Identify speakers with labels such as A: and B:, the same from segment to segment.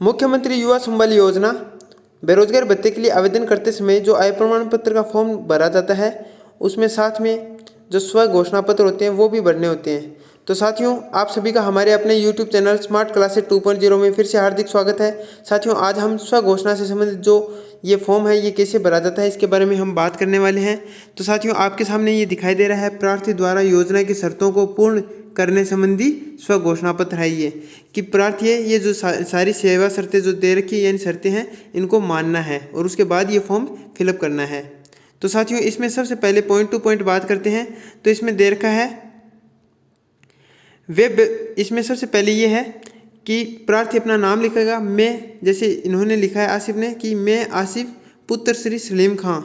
A: मुख्यमंत्री युवा संबल योजना बेरोजगार भत्ते के लिए आवेदन करते समय जो आय प्रमाण पत्र का फॉर्म भरा जाता है उसमें साथ में जो स्व घोषणा पत्र होते हैं वो भी भरने होते हैं। तो साथियों, आप सभी का हमारे अपने YouTube चैनल स्मार्ट क्लासेस 2.0 में फिर से हार्दिक स्वागत है। साथियों, आज हम स्व घोषणा से संबंधित जो ये फॉर्म है ये कैसे भरा जाता है इसके बारे में हम बात करने वाले हैं। तो साथियों, आपके सामने ये दिखाई दे रहा है प्रार्थी द्वारा योजना की शर्तों को पूर्ण करने संबंधी स्व घोषणा पत्र है ये कि प्रार्थी है ये जो सारी सेवा शर्तें जो दे रखी है यानी शर्तें हैं इनको मानना है और उसके बाद ये फॉर्म फिलअप करना है। तो साथियों, इसमें सबसे पहले पॉइंट टू पॉइंट बात करते हैं। तो इसमें दे रखा है इसमें सबसे पहले ये है कि प्रार्थी अपना नाम लिखेगा। मैं, जैसे इन्होंने लिखा है आसिफ ने कि मैं आसिफ पुत्र श्री सलीम खां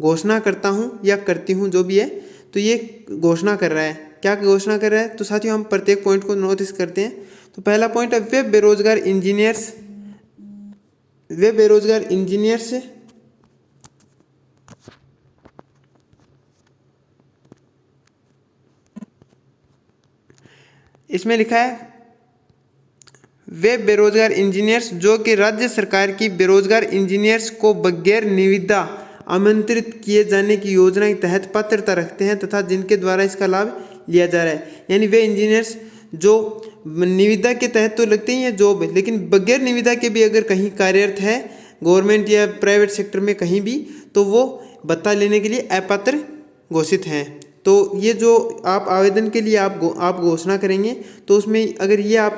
A: घोषणा करता हूँ या करती हूँ, जो भी है। तो ये घोषणा कर रहा है, क्या घोषणा कर रहा है। तो साथियों, हम प्रत्येक पॉइंट को नोटिस करते हैं। तो पहला पॉइंट है वे बेरोजगार इंजीनियर्स इसमें लिखा है वे बेरोजगार इंजीनियर्स जो कि राज्य सरकार की बेरोजगार इंजीनियर्स को बगैर निविदा आमंत्रित किए जाने की योजना के तहत पात्रता रखते हैं तथा जिनके द्वारा इसका लाभ लिया जा रहा है। यानी वे इंजीनियर्स जो निविदा के तहत तो लगते ही हैं जॉब, लेकिन बगैर निविदा के भी अगर कहीं कार्यरत है गवर्नमेंट या प्राइवेट सेक्टर में कहीं भी, तो वो भत्ता लेने के लिए अपात्र घोषित हैं। तो ये जो आप आवेदन के लिए आप घोषणा करेंगे तो उसमें अगर ये आप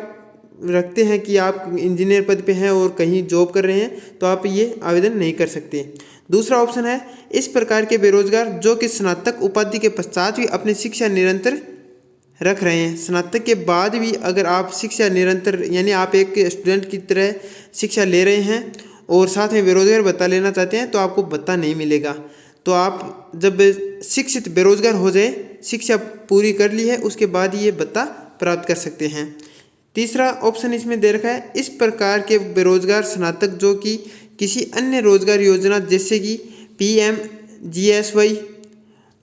A: रखते हैं कि आप इंजीनियर पद पे हैं और कहीं जॉब कर रहे हैं तो आप ये आवेदन नहीं कर सकते। दूसरा ऑप्शन है इस प्रकार के बेरोजगार जो कि स्नातक उपाधि के पश्चात भी अपनी शिक्षा निरंतर रख रहे हैं। स्नातक के बाद भी अगर आप शिक्षा निरंतर यानी आप एक स्टूडेंट की तरह शिक्षा ले रहे हैं और साथ में बेरोजगार भत्ता लेना चाहते हैं तो आपको भत्ता नहीं मिलेगा। तो आप जब शिक्षित बेरोजगार हो जाए, शिक्षा पूरी कर ली है, उसके बाद ये भत्ता प्राप्त कर सकते हैं। तीसरा ऑप्शन इसमें दे रखा है इस प्रकार के बेरोजगार स्नातक जो कि किसी अन्य रोजगार योजना जैसे कि PMGSY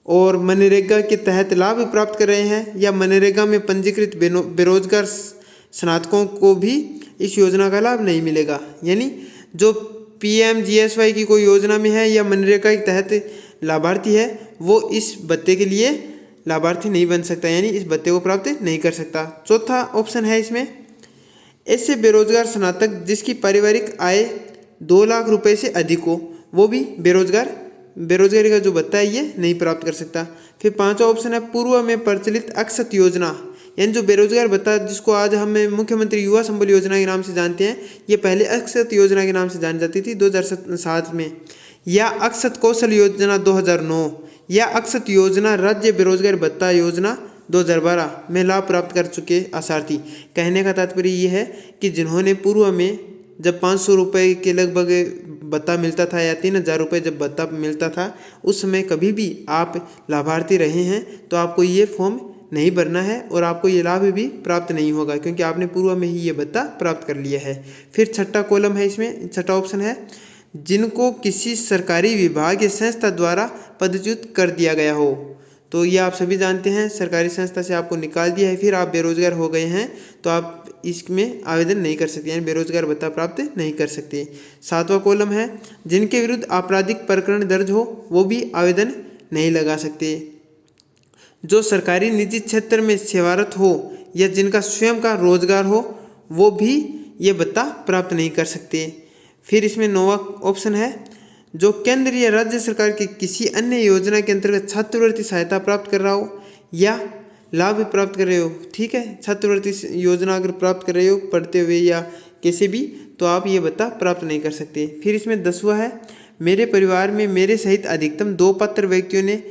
A: और मनरेगा के तहत लाभ प्राप्त कर रहे हैं या मनरेगा में पंजीकृत बेरोजगार स्नातकों को भी इस योजना का लाभ नहीं मिलेगा। यानी जो PMGSY की कोई योजना में है या मनरेगा के तहत लाभार्थी है वो इस भत्ते के लिए लाभार्थी नहीं बन सकता, यानी इस भत्ते को प्राप्त नहीं कर सकता। चौथा ऑप्शन है इसमें ऐसे बेरोजगार स्नातक जिसकी पारिवारिक आय 2 लाख रुपए से अधिक हो, वो भी बेरोजगारी का जो भत्ता है ये नहीं प्राप्त कर सकता। फिर पांचवा ऑप्शन है पूर्व में प्रचलित अक्षत योजना, यानी जो बेरोजगार भत्ता जिसको आज हमें मुख्यमंत्री युवा संबल योजना के नाम से जानते हैं, ये पहले अक्षत योजना के नाम से जानी जाती थी 2007 में, या अक्षत कौशल योजना 2009 या अक्षत योजना राज्य बेरोजगार भत्ता योजना 2012 में लाभ प्राप्त कर चुके आसार्थी। कहने का तात्पर्य ये है कि जिन्होंने पूर्व में जब 500 रुपये के लगभग भत्ता मिलता था या 3000 रुपये जब भत्ता मिलता था, उस समय कभी भी आप लाभार्थी रहे हैं तो आपको ये फॉर्म नहीं भरना है और आपको ये लाभ भी प्राप्त नहीं होगा क्योंकि आपने पूर्व में ही ये भत्ता प्राप्त कर लिया है। फिर छठा कॉलम है, इसमें छठा ऑप्शन है जिनको किसी सरकारी विभाग या संस्था द्वारा पदच्युत कर दिया गया हो। तो ये आप सभी जानते हैं, सरकारी संस्था से आपको निकाल दिया है, फिर आप बेरोजगार हो गए हैं तो आप इसमें आवेदन नहीं कर सकते, यानी बेरोजगार भत्ता प्राप्त नहीं कर सकते। सातवां कॉलम है जिनके विरुद्ध आपराधिक प्रकरण दर्ज हो वो भी आवेदन नहीं लगा सकते। जो सरकारी निजी क्षेत्र में सेवारत हो या जिनका स्वयं का रोजगार हो वो भी ये भत्ता प्राप्त नहीं कर सकते। फिर इसमें 9वां ऑप्शन है जो केंद्र या राज्य सरकार की किसी अन्य योजना के अंतर्गत छात्रवृत्ति सहायता प्राप्त कर रहा हो या लाभ प्राप्त कर रहे हो। ठीक है, छात्रवृत्ति योजना अगर प्राप्त कर रहे हो पढ़ते हुए या कैसे भी, तो आप ये भत्ता प्राप्त नहीं कर सकते। फिर इसमें 10वां है मेरे परिवार में मेरे सहित अधिकतम 2 पात्र व्यक्तियों ने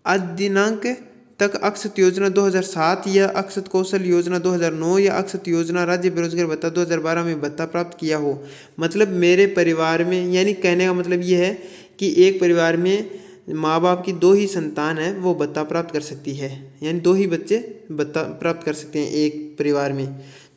A: आज दिनांक तक अक्षत योजना 2007 या अक्षत कौशल योजना 2009 या अक्षत योजना राज्य बेरोजगार भत्ता 2012 में भत्ता प्राप्त किया हो। मतलब मेरे परिवार में, यानी कहने का मतलब ये है कि एक परिवार में माँ बाप की 2 ही संतान है वो भत्ता प्राप्त कर सकती है, यानी 2 ही बच्चे भत्ता प्राप्त कर सकते हैं एक परिवार में।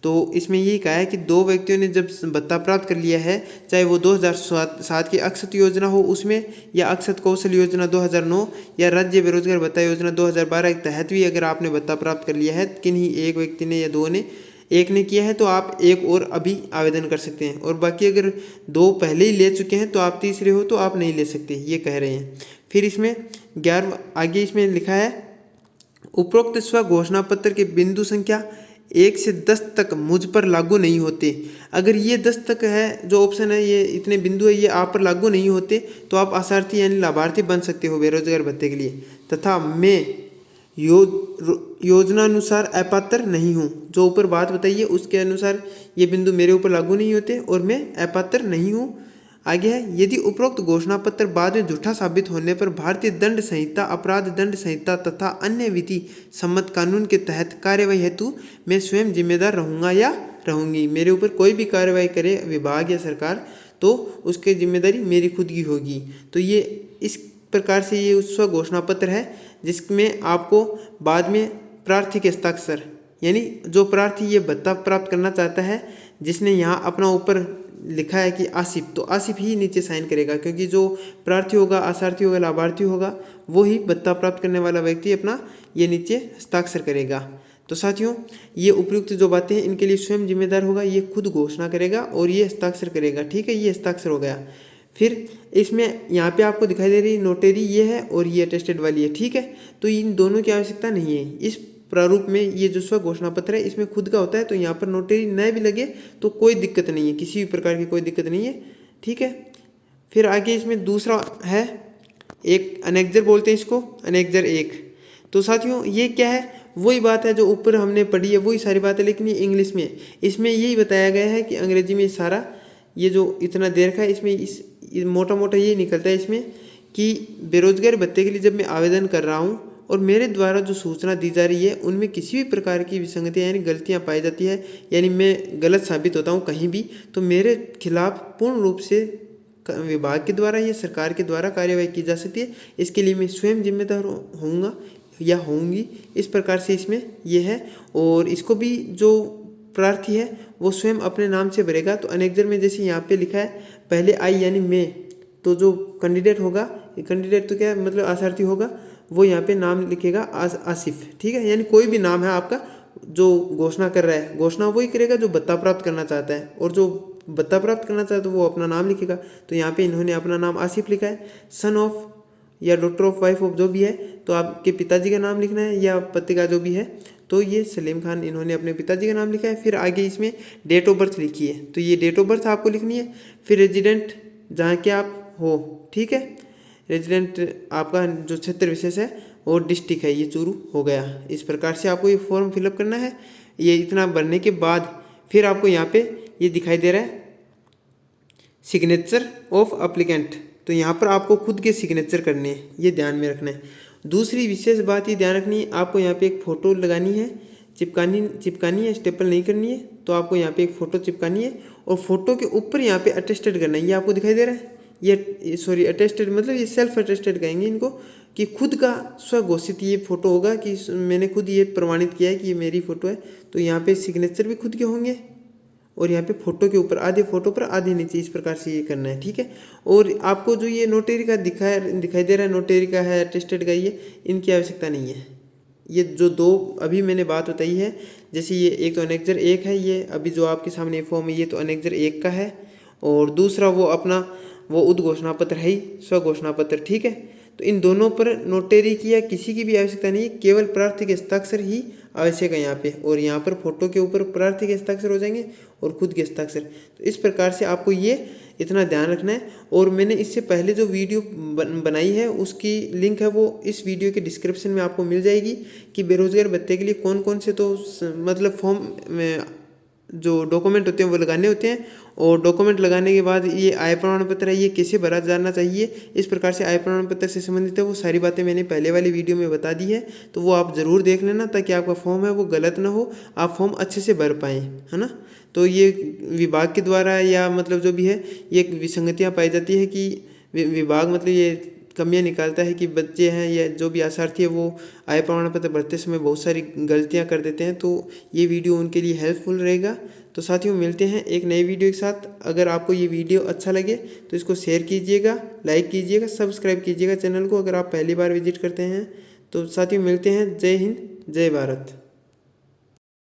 A: तो इसमें यही कहा है कि 2 व्यक्तियों ने जब भत्ता प्राप्त कर लिया है, चाहे वो 2007 की अक्षत योजना हो उसमें या अक्षत कौशल योजना 2009 या राज्य बेरोजगार भत्ता योजना 2012 के तहत भी अगर आपने भत्ता प्राप्त कर लिया है, किन्हीं एक व्यक्ति ने या 2 ने एक ने किया है तो आप एक और अभी आवेदन कर सकते हैं, और बाकी अगर 2 पहले ही ले चुके हैं तो आप तीसरे हो तो आप नहीं ले सकते, ये कह रहे हैं। फिर इसमें 11 आगे इसमें लिखा है, उपरोक्त स्व घोषणा पत्र के बिंदु संख्या 1 से 10 तक मुझ पर लागू नहीं होते। अगर ये 10 तक है जो ऑप्शन है, ये इतने बिंदु है, ये आप पर लागू नहीं होते तो आप आसार्थी यानी लाभार्थी बन सकते हो बेरोजगार भत्ते के लिए। तथा मैं योजनानुसार अपात्र नहीं हूँ, जो ऊपर बात बताइए उसके अनुसार ये बिंदु मेरे ऊपर लागू नहीं होते और मैं अपात्र नहीं हूँ। आगे है, यदि उपरोक्त घोषणा पत्र बाद में झूठा साबित होने पर भारतीय दंड संहिता, अपराध दंड संहिता तथा अन्य विधि सम्मत कानून के तहत कार्यवाही हेतु मैं स्वयं जिम्मेदार रहूँगा या रहूँगी। मेरे ऊपर कोई भी कार्यवाही करे विभाग या सरकार तो उसकी जिम्मेदारी मेरी खुद की होगी। तो ये इस प्रकार से ये स्व घोषणा पत्र है जिसमें आपको बाद में प्रार्थी के हस्ताक्षर, यानी जो प्रार्थी ये भत्ता प्राप्त करना चाहता है, जिसने यहाँ अपना ऊपर लिखा है कि आसिफ, तो आसिफ ही नीचे साइन करेगा, क्योंकि जो प्रार्थी होगा, आसार्थी होगा, लाभार्थी होगा, वो ही भत्ता प्राप्त करने वाला व्यक्ति अपना ये नीचे हस्ताक्षर करेगा। तो साथियों, ये उपयुक्त जो बातें हैं इनके लिए स्वयं जिम्मेदार होगा, ये खुद घोषणा करेगा और ये हस्ताक्षर करेगा। ठीक है, ये हस्ताक्षर हो गया। फिर इसमें यहाँ पे आपको दिखाई दे रही नोटेरी ये है और ये अटेस्टेड वाली है। ठीक है, तो इन दोनों की आवश्यकता नहीं है इस प्रारूप में। ये जो स्व घोषणा पत्र है इसमें खुद का होता है, तो यहाँ पर नोटेरी न भी लगे तो कोई दिक्कत नहीं है, किसी भी प्रकार की कोई दिक्कत नहीं है। ठीक है, फिर आगे इसमें दूसरा है एक अनेक्जर बोलते हैं इसको, अनेक्जर 1। तो साथियों ये क्या है, वही बात है जो ऊपर हमने पढ़ी है, वही सारी बात है, लेकिन ये इंग्लिश में। इसमें यही बताया गया है कि अंग्रेजी में सारा ये जो इतना देर का है, इसमें इस मोटा मोटा ये निकलता है इसमें कि बेरोजगारी भत्ते के लिए जब मैं आवेदन कर रहा हूँ और मेरे द्वारा जो सूचना दी जा रही है उनमें किसी भी प्रकार की विसंगतियाँ यानी गलतियाँ पाई जाती है, यानी मैं गलत साबित होता हूँ कहीं भी, तो मेरे खिलाफ पूर्ण रूप से विभाग के द्वारा या सरकार के द्वारा कार्यवाही की जा सकती है। इसके लिए मैं स्वयं जिम्मेदार होऊंगा या होंगी। इस प्रकार से इसमें यह है, और इसको भी जो प्रार्थी है वो स्वयं अपने नाम से भरेगा। तो अनेक्जर में जैसे यहाँ पे लिखा है पहले आई यानी मैं, तो जो कैंडिडेट होगा, कैंडिडेट तो क्या मतलब आसार्थी होगा, वो यहाँ पे नाम लिखेगा आसिफ। ठीक है, यानी कोई भी नाम है आपका जो घोषणा कर रहा है, घोषणा वही करेगा जो भत्ता प्राप्त करना चाहता है, और जो भत्ता प्राप्त करना चाहता है तो वो अपना नाम लिखेगा। तो यहाँ पे इन्होंने अपना नाम आसिफ लिखा है। सन ऑफ या डॉक्टर ऑफ, वाइफ ऑफ जो भी है, तो आपके पिताजी का नाम लिखना है या पति का जो भी है, तो ये सलीम खान, इन्होंने अपने पिताजी का नाम लिखा है। फिर आगे इसमें डेट ऑफ बर्थ लिखी है, तो ये डेट ऑफ बर्थ आपको लिखनी है। फिर रेजिडेंट जहाँ के आप हो, ठीक है, रेजिडेंट आपका जो क्षेत्र विशेष है और डिस्ट्रिक्ट है, ये चूरू हो गया। इस प्रकार से आपको ये फॉर्म फिलअप करना है। ये इतना भरने के बाद फिर आपको यहाँ पे ये दिखाई दे रहा है सिग्नेचर ऑफ अप्लीकेंट, तो यहाँ पर आपको खुद के सिग्नेचर करने हैं, ये ध्यान में रखना है। दूसरी विशेष बात ये ध्यान रखनी है, आपको यहाँ पे एक फ़ोटो लगानी है, चिपकानी है, स्टेपल नहीं करनी है। तो आपको यहाँ पे एक फ़ोटो चिपकानी है और फोटो के ऊपर यहाँ पे अटेस्टेड करना है। ये आपको दिखाई दे रहा है, ये सॉरी अटेस्टेड मतलब ये सेल्फ अटेस्टेड कहेंगे इनको, कि खुद का स्वघोषित ये फ़ोटो होगा कि मैंने खुद ये प्रमाणित किया है कि ये मेरी फ़ोटो है। तो यहाँ पे सिग्नेचर भी खुद के होंगे और यहाँ पे फोटो के ऊपर आधे फोटो पर आधे नीचे, इस प्रकार से ये करना है। ठीक है, और आपको जो ये नोटेरी का दिखाई दे रहा है, नोटेरी का है, अटेस्टेड का, ये इनकी आवश्यकता नहीं है। ये जो दो अभी मैंने बात बताई है, जैसे ये एक तो अनेक्जर 1 है, ये अभी जो आपके सामने फॉर्म है ये तो अनेक्जर 1 का है, और दूसरा वो अपना वो उद्घोषणा पत्र है ही, स्वघोषणा पत्र। ठीक है, तो इन दोनों पर नोटेरी की या किसी की भी आवश्यकता नहीं है, केवल प्रार्थी के हस्ताक्षर ही आवश्यक है यहाँ पे, और यहाँ पर फोटो के ऊपर प्रार्थी के हस्ताक्षर हो जाएंगे और खुद के हस्ताक्षर। तो इस प्रकार से आपको ये इतना ध्यान रखना है। और मैंने इससे पहले जो वीडियो बनाई है उसकी लिंक है वो इस वीडियो के डिस्क्रिप्शन में आपको मिल जाएगी, कि बेरोजगार भत्ते के लिए कौन कौन से तो मतलब फॉर्म में जो डॉक्यूमेंट होते हैं वो लगाने होते हैं, और डॉक्यूमेंट लगाने के बाद ये आय प्रमाण पत्र है ये कैसे भरा जाना चाहिए, इस प्रकार से आय प्रमाण पत्र से संबंधित है वो सारी बातें मैंने पहले वाली वीडियो में बता दी है। तो वो आप ज़रूर देख लेना ताकि आपका फॉर्म है वो गलत ना हो, आप फॉर्म अच्छे से भर पाएँ, है ना। तो ये विभाग के द्वारा या मतलब जो भी है ये विसंगतियाँ पाई जाती है कि विभाग मतलब ये कमियां निकालता है कि बच्चे हैं या जो भी आसार्थी है वो आय प्रमाण पत्र भरते समय बहुत सारी गलतियां कर देते हैं। तो ये वीडियो उनके लिए हेल्पफुल रहेगा। तो साथियों मिलते हैं एक नई वीडियो के साथ। अगर आपको ये वीडियो अच्छा लगे तो इसको शेयर कीजिएगा, लाइक कीजिएगा, सब्सक्राइब कीजिएगा चैनल को अगर आप पहली बार विजिट करते हैं। तो साथियों मिलते हैं। जय हिंद, जय भारत।